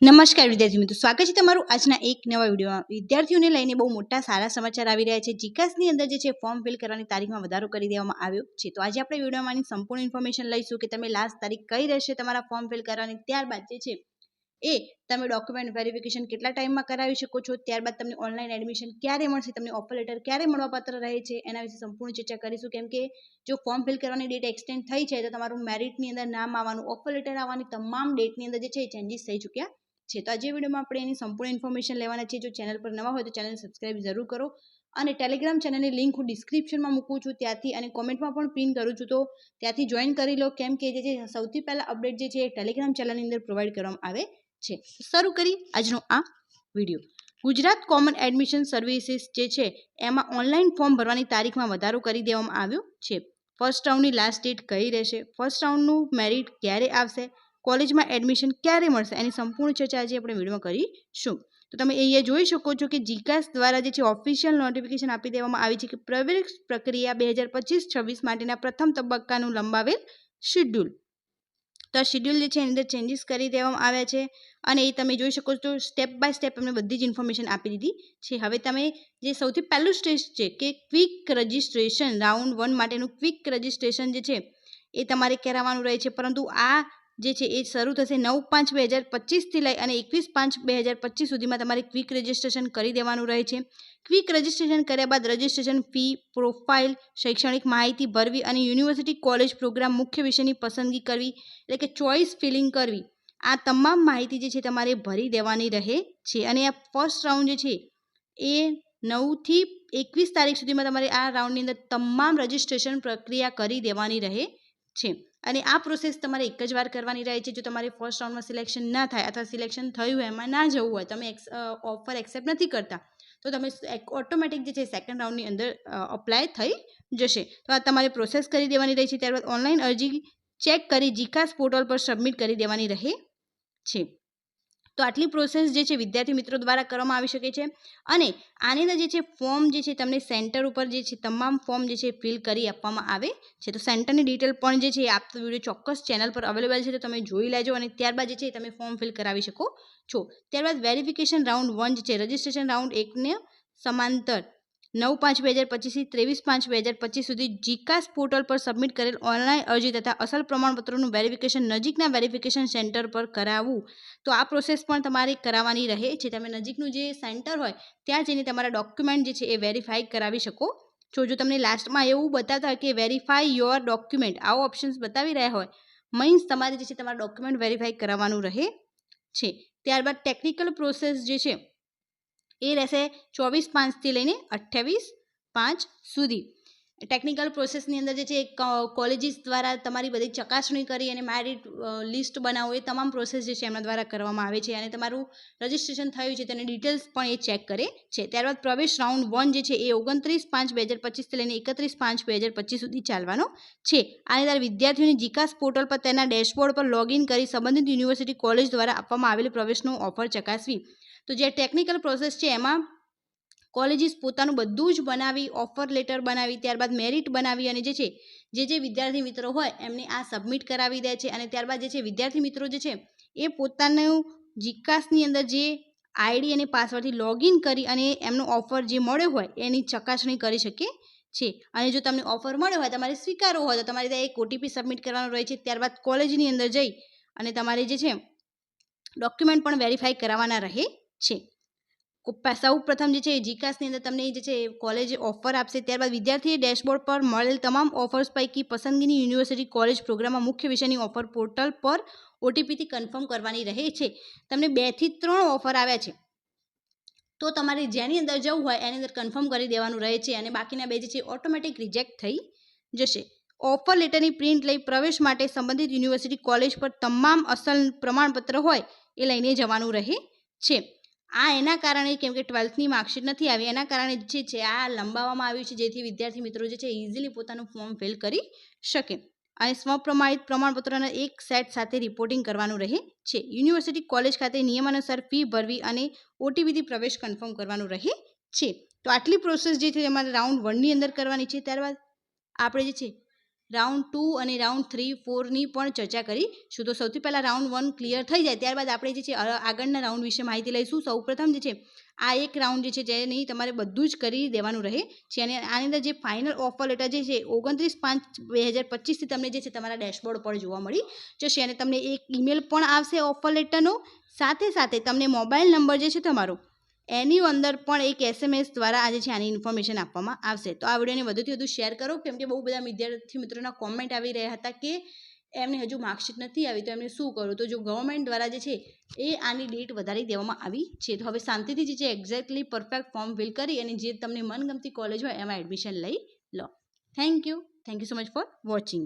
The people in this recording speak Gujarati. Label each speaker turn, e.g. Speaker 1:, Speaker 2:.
Speaker 1: નમસ્કાર વિદ્યાર્થી મિત્રો, સ્વાગત છે તમારું આજના એક નવા વિડીયોમાં। વિદ્યાર્થીઓને લઈને બહુ મોટા સારા સમાચાર આવી રહ્યા છે। જીકાસની અંદર જે છે ફોર્મ ફિલ કરવાની તારીખમાં વધારો કરી દેવામાં આવ્યો છે। તો આજે આપણે વિડીયોમાંની સંપૂર્ણ ઇન્ફોર્મેશન લઈશું કે તમે લાસ્ટ તારીખ કઈ રહેશે તમારા ફોર્મ ફિલ કરવાની। ત્યારબાદ જે છે એ તમે ડોક્યુમેન્ટ વેરિફિકેશન કેટલા ટાઈમમાં કરાવી શકો છો, ત્યારબાદ તમને ઓનલાઈન એડમિશન ક્યારે મળશે, તમને ઓફર લેટર ક્યારે મળવાપાત્ર રહે છે, એના વિશે સંપૂર્ણ ચર્ચા કરીશું। કેમ કે જો ફોર્મ ફિલ કરવાની ડેટ એક્સટેન્ડ થઈ છે તો તમારું મેરિટની અંદર નામ આવવાનું, ઓફર લેટર આવવાની તમામ ડેટની અંદર જે છે ચેન્જીસ થઈ ચૂક્યા છે। તો આજે વિડીયોમાં આપણે એની સંપૂર્ણ ઇન્ફોર્મેશન લેવાના છે। જો ચેનલ પર નવા હોય તો ચેનલ સબસ્ક્રાઇબ જરૂર કરો અને ટેલિગ્રામ ચેનલની લિંક હું ડિસ્ક્રિપ્શનમાં મૂકું છું ત્યાંથી, અને કોમેન્ટમાં પણ પિન કરું છું, તો ત્યાંથી જોઈન કરી લો। કેમ કે જે છે સૌથી પહેલા અપડેટ જે છે એ ટેલિગ્રામ ચેનલની અંદર પ્રોવાઈડ કરવામાં આવે છે। શરૂ કરી આજનો આ video. Gujarat common admission services જે છે એમાં ઓનલાઈન ફોર્મ ભરવાની તારીખમાં વધારો કરી દેવામાં આવ્યો છે। ફર્સ્ટ રાઉન્ડની લાસ્ટ ડેટ કઈ રહેશે, ફર્સ્ટ રાઉન્ડનું મેરિટ ક્યારે આવશે, કોલેજમાં એડમિશન ક્યારે મળશે, એની સંપૂર્ણ ચર્ચા આજે આપણે વિડીયોમાં કરીશું। તો તમે અહીંયા જોઈ શકો છો કે જીકાસ દ્વારા જે છે ઓફિશિયલ નોટિફિકેશન આપી દેવામાં આવી છે કે પ્રવેશ પ્રક્રિયા 2025-26 માટેના પ્રથમ તબક્કાનું લંબાવેલ શેડ્યુલ। તો આ શેડ્યુલ જે છે એની અંદર ચેન્જીસ કરી દેવામાં આવ્યા છે અને એ તમે જોઈ શકો છો સ્ટેપ બાય સ્ટેપ અમને બધી જ ઇન્ફોર્મેશન આપી દીધી છે। હવે તમે જે સૌથી પહેલું સ્ટેજ છે કે ક્વિક રજિસ્ટ્રેશન, રાઉન્ડ 1 માટેનું ક્વિક રજિસ્ટ્રેશન જે છે એ તમારે કરાવવાનું રહે છે, પરંતુ આ જે છે એ શરૂ થશે 9/5/2025થી લઈ અને 21/5/2025 સુધીમાં તમારે ક્વિક રજિસ્ટ્રેશન કરી દેવાનું રહે છે। ક્વિક રજિસ્ટ્રેશન કર્યા બાદ રજિસ્ટ્રેશન ફી, પ્રોફાઇલ, શૈક્ષણિક માહિતી ભરવી અને યુનિવર્સિટી કોલેજ પ્રોગ્રામ મુખ્ય વિષયની પસંદગી કરવી એટલે કે ચોઇસ ફિલિંગ કરવી, આ તમામ માહિતી જે છે તમારે ભરી દેવાની રહે છે। અને આ ફર્સ્ટ રાઉન્ડ જે છે એ 9 થી 21 તારીખ સુધીમાં તમારે આ રાઉન્ડની અંદર તમામ રજિસ્ટ્રેશન પ્રક્રિયા કરી દેવાની રહે છે। અને આ પ્રોસેસ તમારે એક જ વાર કરવાની રહે છે। જો તમારે ફર્સ્ટ રાઉન્ડમાં સિલેક્શન ના થાય અથવા સિલેક્શન થયું હોય એમાં ના જવું હોય, તમે ઓફર એક્સેપ્ટ નથી કરતા, તો તમે ઓટોમેટિક જે છે સેકન્ડ રાઉન્ડની અંદર અપ્લાય થઈ જશે। તો આ તમારે પ્રોસેસ કરી દેવાની રહે છે। ત્યારબાદ ઓનલાઈન અરજી ચેક કરી જીકાસ પોર્ટલ પર સબમિટ કરી દેવાની રહે છે। તો આટલી પ્રોસેસ જે છે વિદ્યાર્થી મિત્રો દ્વારા કરવામાં આવી શકે છે। અને આની અંદર જે છે ફોર્મ જે છે તમને સેન્ટર ઉપર જે છે તમામ ફોર્મ જે છે ફિલ કરી આપવામાં આવે છે। તો સેન્ટરની ડિટેલ પણ જે છે આપતો વિડીયો ચોક્કસ ચેનલ પર અવેલેબલ છે, તો તમે જોઈ લેજો અને ત્યારબાદ જે છે તમે ફોર્મ ફિલ કરાવી શકો છો। ત્યારબાદ વેરિફિકેશન રાઉન્ડ 1 જે છે રજિસ્ટ્રેશન રાઉન્ડ 1ને સમાંતર 9/5/2025થી 23/5/2025 સુધી જીકાસ પોર્ટલ પર સબમિટ કરેલ ઓનલાઈન અરજી તથા અસલ પ્રમાણપત્રોનું વેરિફિકેશન નજીકના વેરિફિકેશન સેન્ટર પર કરાવવું। તો આ પ્રોસેસ પણ તમારે કરાવવાની રહે છે। તમે નજીકનું જે સેન્ટર હોય ત્યાં જઈને તમારા ડોક્યુમેન્ટ જે છે એ વેરીફાઈ કરાવી શકો છો। જો તમને લાસ્ટમાં એવું બતાવતા હોય કે વેરીફાઈ યોર ડોક્યુમેન્ટ, આવો ઓપ્શન્સ બતાવી રહ્યા હોય, મીન્સ તમારે જે છે તમારા ડોક્યુમેન્ટ વેરીફાઈ કરાવવાનું રહે છે। ત્યારબાદ ટેકનિકલ પ્રોસેસ જે છે એ રહેશે 24/5થી લઈને 28/5 સુધી। ટેકનિકલ પ્રોસેસની અંદર જે છે કોલેજીસ દ્વારા તમારી બધી ચકાસણી કરી અને મેરિટ લિસ્ટ બનાવવું, એ તમામ પ્રોસેસ જે છે એમના દ્વારા કરવામાં આવે છે અને તમારું રજિસ્ટ્રેશન થયું છે તેની ડિટેલ્સ પણ એ ચેક કરે છે। ત્યારબાદ પ્રવેશ રાઉન્ડ 1 જે છે એ 29/5/2025થી લઈને 31/5/2025 સુધી ચાલવાનો છે। આની અંદર વિદ્યાર્થીઓની જીકાસ પોર્ટલ પર તેના ડેશબોર્ડ પર લોગિન કરી સંબંધિત યુનિવર્સિટી કોલેજ દ્વારા આપવામાં આવેલી પ્રવેશનો ઓફર ચકાસવી। તો જે ટેકનિકલ પ્રોસેસ છે એમાં કોલેજીસ પોતાનું બધું જ બનાવી, ઓફર લેટર બનાવી, ત્યારબાદ મેરિટ બનાવી અને જે છે જે વિદ્યાર્થી મિત્રો હોય એમને આ સબમિટ કરાવી દે છે। અને ત્યારબાદ જે છે વિદ્યાર્થી મિત્રો જે છે એ પોતાનું જીકાસની અંદર જે આઈડી અને પાસવર્ડથી લોગિન કરી અને એમનો ઓફર જે મળ્યો હોય એની ચકાસણી કરી શકે છે। અને જો તમને ઓફર મળ્યો હોય, તમારે સ્વીકારવો હોય તો તમારે ત્યાં એક OTP સબમિટ કરવાનો રહે છે। ત્યારબાદ કોલેજની અંદર જઈ અને તમારે જે છે ડોક્યુમેન્ટ પણ વેરીફાઈ કરાવવાના રહે છે। સૌ પ્રથમ જે છે જીકાસની અંદર તમને જે છે કોલેજ ઓફર આપશે, ત્યારબાદ વિદ્યાર્થીએ ડેશબોર્ડ પર મળેલ તમામ ઓફર્સ પૈકી પસંદગીની યુનિવર્સિટી કોલેજ પ્રોગ્રામમાં મુખ્ય વિષયની ઓફર પોર્ટલ પર OTPથી કન્ફર્મ કરવાની રહે છે। તમને 2 થી 3 ઓફર આવ્યા છે તો તમારે જેની અંદર જવું હોય એની અંદર કન્ફર્મ કરી દેવાનું રહે છે અને બાકીના 2 જે છે ઓટોમેટિક રિજેક્ટ થઈ જશે। ઓફર લેટરની પ્રિન્ટ લઈ પ્રવેશ માટે સંબંધિત યુનિવર્સિટી કોલેજ પર તમામ અસલ પ્રમાણપત્ર હોય એ લઈને જવાનું રહે છે। આ એના કારણે, કેમ કે 12થની માર્કશીટ નથી આવી, એના કારણે જે છે આ લંબાવવામાં આવ્યું છે જેથી વિદ્યાર્થી મિત્રો જે છે ઇઝીલી પોતાનું ફોર્મ ફિલ કરી શકે અને સ્વપ્રમાણિત પ્રમાણપત્રોના એક સેટ સાથે રિપોર્ટિંગ કરવાનું રહે છે। યુનિવર્સિટી કોલેજ ખાતે નિયમાનુસાર ફી ભરવી અને OTPથી પ્રવેશ કન્ફર્મ કરવાનું રહે છે। તો આટલી પ્રોસેસ જે છે અમારે રાઉન્ડ 1ની અંદર કરવાની છે। ત્યારબાદ આપણે જે છે રાઉન્ડ 2 અને રાઉન્ડ 3, 4ની પણ ચર્ચા કરીશું. તો સૌથી પહેલાં રાઉન્ડ 1 ક્લિયર થઈ જાય ત્યારબાદ આપણે જે છે આગળના રાઉન્ડ વિશે માહિતી લઈશું. સૌપ્રથમ જે છે આ એક રાઉન્ડ જે છે જેની તમારે બધું જ કરી દેવાનું રહે છે અને આની અંદર જે ફાઇનલ ઓફર લેટર જે છે 29/5/2025થી તમને જે છે તમારા ડેશબોર્ડ પર જોવા મળી જશે અને તમને એક ઈમેલ પણ આવશે ઓફર લેટરનો. સાથે સાથે તમને મોબાઈલ નંબર જે છે તમારો એની અંદર પણ એક SMS દ્વારા આજે છે આની ઇન્ફોર્મેશન આપવામાં આવશે. તો આ વિડીયોને વધુથી વધુ શેર કરો, કેમ કે બહુ બધા વિદ્યાર્થી મિત્રોના કોમેન્ટ આવી રહ્યા હતા કે એમને હજુ માર્કશીટ નથી આવી તો એમને શું કરવું. તો જો ગવર્મેન્ટ દ્વારા જે છે એ આની ડેટ વધારી દેવામાં આવી છે તો હવે શાંતિથી જે છે એક્ઝેક્ટલી પરફેક્ટ ફોર્મ ફિલ કરી અને જે તમને મનગમતી કોલેજ હોય એમાં એડમિશન લઈ લો. Thank you so much for watching.